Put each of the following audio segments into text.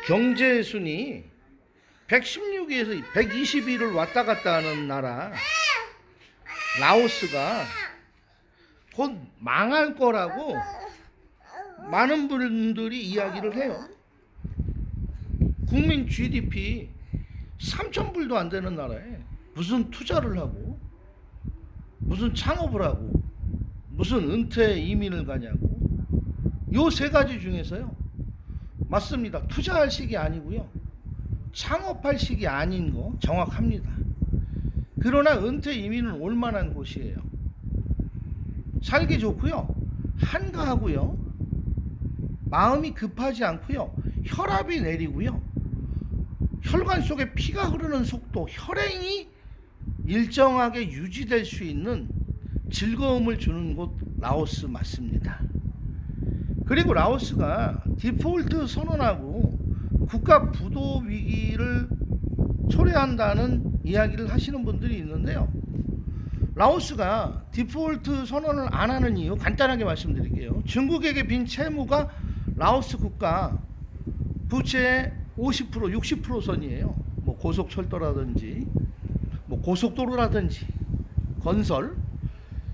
경제 순위 116위에서 120위를 왔다 갔다 하는 나라 라오스가 곧 망할 거라고 많은 분들이 이야기를 해요. 국민 GDP 3,000불도 안 되는 나라에 무슨 투자를 하고 무슨 창업을 하고 무슨 은퇴 이민을 가냐고. 요 세 가지 중에서요, 맞습니다. 투자할 시기 아니고요, 창업할 시기 아닌 거 정확합니다. 그러나 은퇴 이민은 올만한 곳이에요. 살기 좋고요, 한가하고요, 마음이 급하지 않고요, 혈압이 내리고요, 혈관 속에 피가 흐르는 속도, 혈행이 일정하게 유지될 수 있는 즐거움을 주는 곳 라오스 맞습니다. 그리고 라오스가 디폴트 선언하고 국가 부도 위기를 초래한다는 이야기를 하시는 분들이 있는데요, 라오스가 디폴트 선언을 안 하는 이유 간단하게 말씀드릴게요. 중국에게 빈 채무가 라오스 국가 부채의 50%, 60% 선이에요. 뭐 고속철도라든지 뭐 고속도로라든지 건설.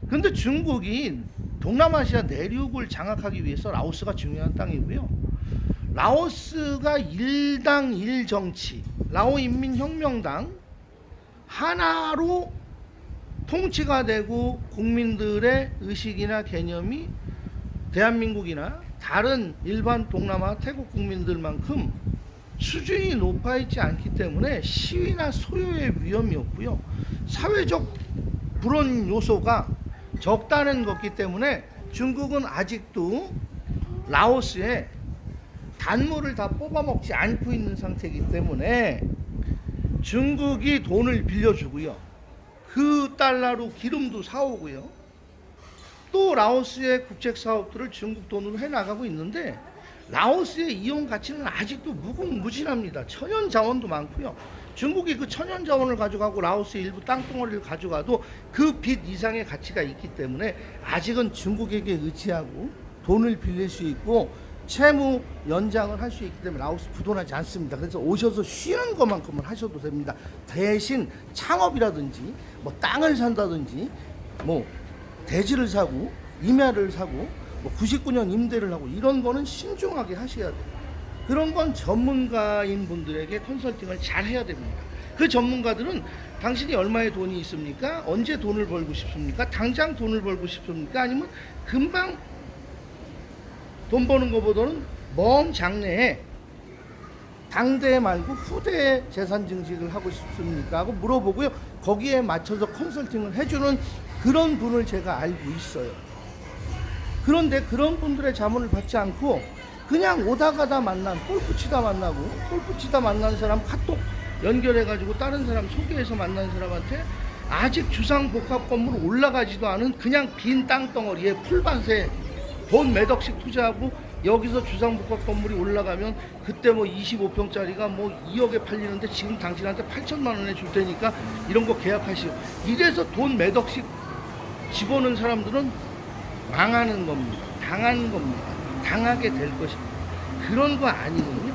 근데 중국이 동남아시아 내륙을 장악하기 위해서 라오스가 중요한 땅이고요, 라오스가 일당 일정치, 라오인민혁명당 하나로 통치가 되고 국민들의 의식이나 개념이 대한민국이나 다른 일반 동남아 태국 국민들만큼 수준이 높아 있지 않기 때문에 시위나 소요의 위험이 없고요, 사회적 불온 요소가 적다는 것이기 때문에 중국은 아직도 라오스에 단물을 다 뽑아먹지 않고 있는 상태이기 때문에 중국이 돈을 빌려주고요, 그 달러로 기름도 사오고요, 또 라오스의 국책 사업들을 중국 돈으로 해나가고 있는데 라오스의 이용 가치는 아직도 무궁무진합니다. 천연 자원도 많고요, 중국이 그 천연 자원을 가져가고 라오스의 일부 땅덩어리를 가져가도 그 빚 이상의 가치가 있기 때문에 아직은 중국에게 의지하고 돈을 빌릴 수 있고 채무 연장을 할 수 있기 때문에 라오스 부도나지 않습니다. 그래서 오셔서 쉬는 것만큼은 하셔도 됩니다. 대신 창업이라든지 뭐 땅을 산다든지 뭐 대지를 사고 임야를 사고 뭐 99년 임대를 하고 이런 거는 신중하게 하셔야 돼요. 그런 건 전문가인 분들에게 컨설팅을 잘 해야 됩니다. 그 전문가들은 당신이 얼마의 돈이 있습니까? 언제 돈을 벌고 싶습니까? 당장 돈을 벌고 싶습니까? 아니면 금방 돈 버는 것보다는 먼 장래에 당대 말고 후대에 재산 증식을 하고 싶습니까? 하고 물어보고요, 거기에 맞춰서 컨설팅을 해주는 그런 분을 제가 알고 있어요. 그런데 그런 분들의 자문을 받지 않고 그냥 오다 가다 만난, 골프 치다 만나고 골프 치다 만난 사람 카톡 연결해가지고 다른 사람 소개해서 만난 사람한테 아직 주상복합 건물 올라가지도 않은 그냥 빈 땅덩어리에 풀밭에 돈 몇 억씩 투자하고 여기서 주상복합 건물이 올라가면 그때 뭐 25평짜리가 뭐 2억에 팔리는데 지금 당신한테 8천만 원에 줄 테니까 이런 거 계약하시오. 이래서 돈 몇 억씩 집어넣은 사람들은 망하는 겁니다. 당하는 겁니다. 당하게 될 것입니다. 그런 거 아니면요,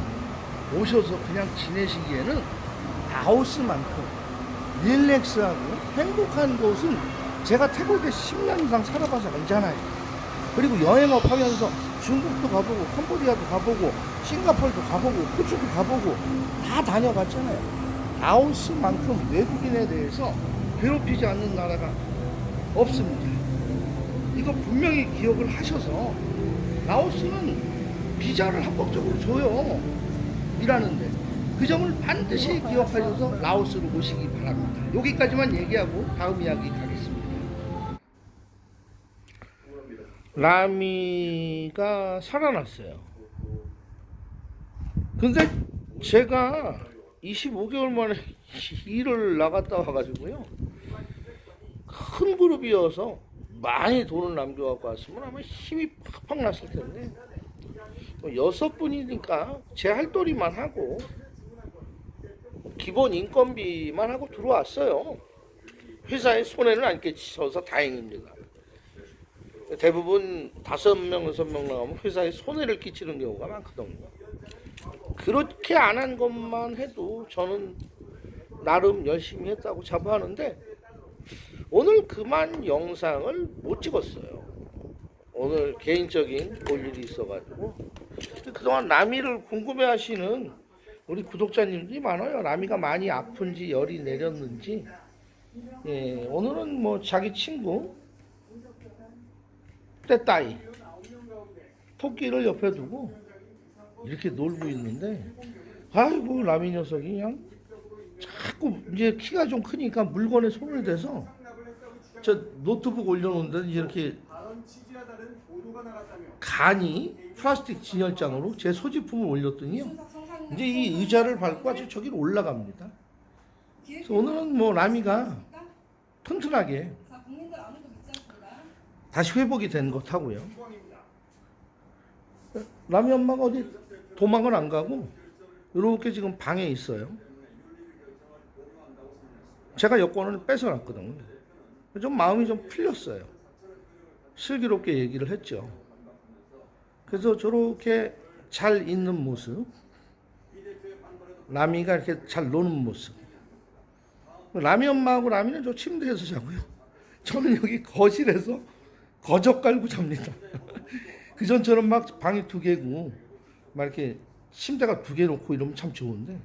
오셔서 그냥 지내시기에는 라오스만큼 릴렉스하고 행복한 곳은 제가 태국에 10년 이상 살아봐서 알잖아요. 그리고 영업업 하면서 중국도 가보고 캄보디아도 가보고 싱가포르도 가보고 호주도 가보고 다 다녀봤잖아요. 라오스만큼 외국인에 대해서 괴롭히지 않는 나라가 없습니다. 이거 분명히 기억을 하셔서, 라오스는 비자를 합법적으로 줘요, 일하는데. 그 점을 반드시 기억하셔서 라오스로 오시기 바랍니다. 여기까지만 얘기하고 다음 이야기 가겠습니다. 라미가 살아났어요. 근데 제가 25개월 만에 일을 나갔다 와가지고요, 큰 그룹이어서 많이 돈을 남겨갖고 왔으면 아마 힘이 팍팍 났을 텐데, 6분이니까 제 할도리만 하고 기본 인건비만 하고 들어왔어요. 회사에 손해는 안 끼쳐서 다행입니다. 대부분 5명, 6명 나가면 회사에 손해를 끼치는 경우가 많거든요. 그렇게 안 한 것만 해도 저는 나름 열심히 했다고 자부하는데 오늘 그만 영상을 못 찍었어요. 오늘 개인적인 볼 일이 있어가지고. 그동안 라미를 궁금해하시는 우리 구독자님들이 많아요. 라미가 많이 아픈지 열이 내렸는지. 예, 오늘은 뭐 자기 친구 떼따이 토끼를 옆에 두고 이렇게 놀고 있는데, 아이고 라미 녀석이 그냥 자꾸 이제 키가 좀 크니까 물건에 손을 대서 저 노트북 올려놓는데 이렇게 간이 플라스틱 진열장으로 제 소지품을 올렸더니요, 이제 이 의자를 밟고 아주 저기로 올라갑니다. 그래서 오늘은 뭐 라미가 튼튼하게 다시 회복이 된 것 하고요. 라미 엄마가 어디 도망을 안 가고 이렇게 지금 방에 있어요. 제가 여권을 뺏어놨거든요. 좀 마음이 좀 풀렸어요. 슬기롭게 얘기를 했죠. 그래서 저렇게 잘 있는 모습, 라미가 이렇게 잘 노는 모습. 라미 엄마하고 라미는 저 침대에서 자고요. 저는 여기 거실에서 거적 깔고 잡니다. 그전처럼 막 방이 2개고 막 이렇게 침대가 2개 놓고 이러면 참 좋은데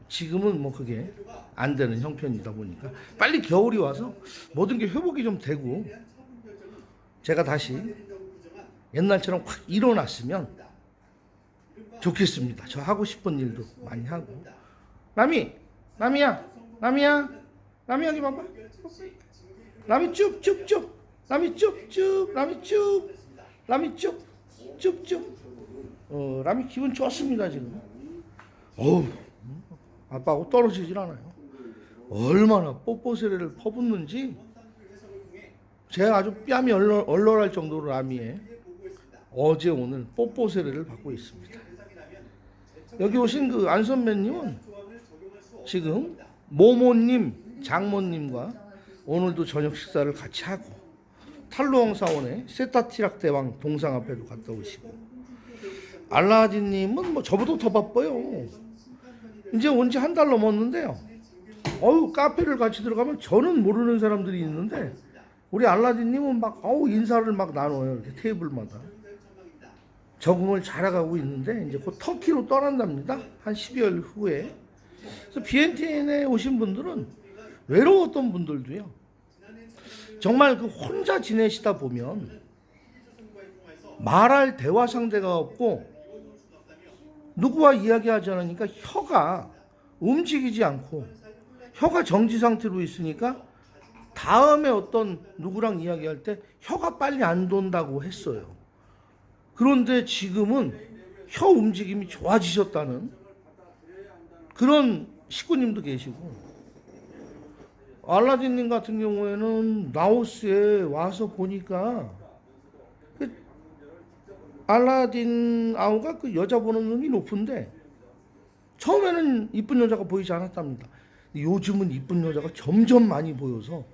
지금은 뭐 그게 안 되는 형편이다 보니까 빨리 겨울이 와서 모든 게 회복이 좀 되고 제가 다시 옛날처럼 확 일어났으면 좋겠습니다. 저 하고 싶은 일도 많이 하고. 라미야 여기 봐봐. 라미 쭉 라미 쭉 라미 쭉 라미 기분 좋습니다 지금. 어우, 아빠하고 떨어지질 않아요. 얼마나 뽀뽀세례를 퍼붓는지 제가 아주 뺨이 얼얼할 정도로 라미에 어제 오늘 뽀뽀세례를 받고 있습니다. 여기 오신 그 안 선배님은 지금 모모님, 장모님과 오늘도 저녁 식사를 같이 하고 탈루왕 사원의 세타티락 대왕 동상 앞에도 갔다 오시고, 알라딘님은 뭐 저보다 더 바빠요. 이제 온 지 1달 넘었는데요. 카페를 같이 들어가면 저는 모르는 사람들이 있는데 우리 알라딘님은 막 인사를 막 나눠요. 이렇게 테이블마다. 적응을 잘해가고 있는데 이제 곧 터키로 떠난답니다. 한 12월 후에. 그래서 BNTN에 오신 분들은 외로웠던 분들도요, 정말 그 혼자 지내시다 보면 말할 대화 상대가 없고 누구와 이야기하지 않으니까 혀가 움직이지 않고 혀가 정지 상태로 있으니까 다음에 어떤 누구랑 이야기할 때 혀가 빨리 안 돈다고 했어요. 그런데 지금은 혀 움직임이 좋아지셨다는 그런 식구님도 계시고, 알라딘님 같은 경우에는 라오스에 와서 보니까 알라딘 아우가 그 여자 보는 눈이 높은데 처음에는 이쁜 여자가 보이지 않았답니다. 요즘은 이쁜 여자가 점점 많이 보여서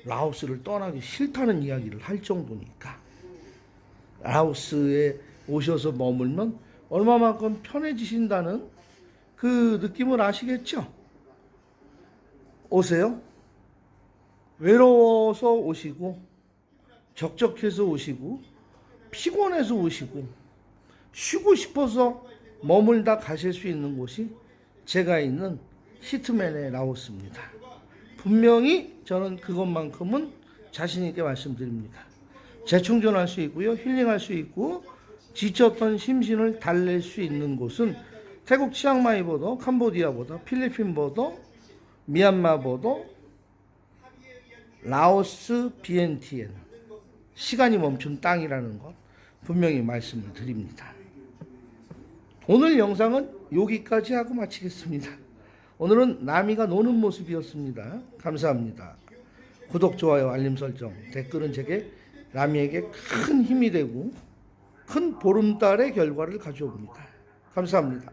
라오스를 떠나기 싫다는 이야기를 할 정도니까 라오스에 오셔서 머물면 얼마만큼 편해지신다는 그 느낌을 아시겠죠? 오세요. 외로워서 오시고 적적해서 오시고 피곤해서 오시고 쉬고 싶어서 머물다 가실 수 있는 곳이 제가 있는 히트맨의 라오스입니다. 분명히 저는 그것만큼은 자신 있게 말씀드립니다. 재충전할 수 있고요, 힐링할 수 있고 지쳤던 심신을 달랠 수 있는 곳은 태국 치앙마이보다, 캄보디아보다, 필리핀보다, 미얀마보다 라오스 BNTN, 시간이 멈춘 땅이라는 것 분명히 말씀을 드립니다. 오늘 영상은 여기까지 하고 마치겠습니다. 오늘은 라미가 노는 모습이었습니다. 감사합니다. 구독, 좋아요, 알림 설정, 댓글은 제게 라미에게 큰 힘이 되고 큰 보름달의 결과를 가져옵니다. 감사합니다.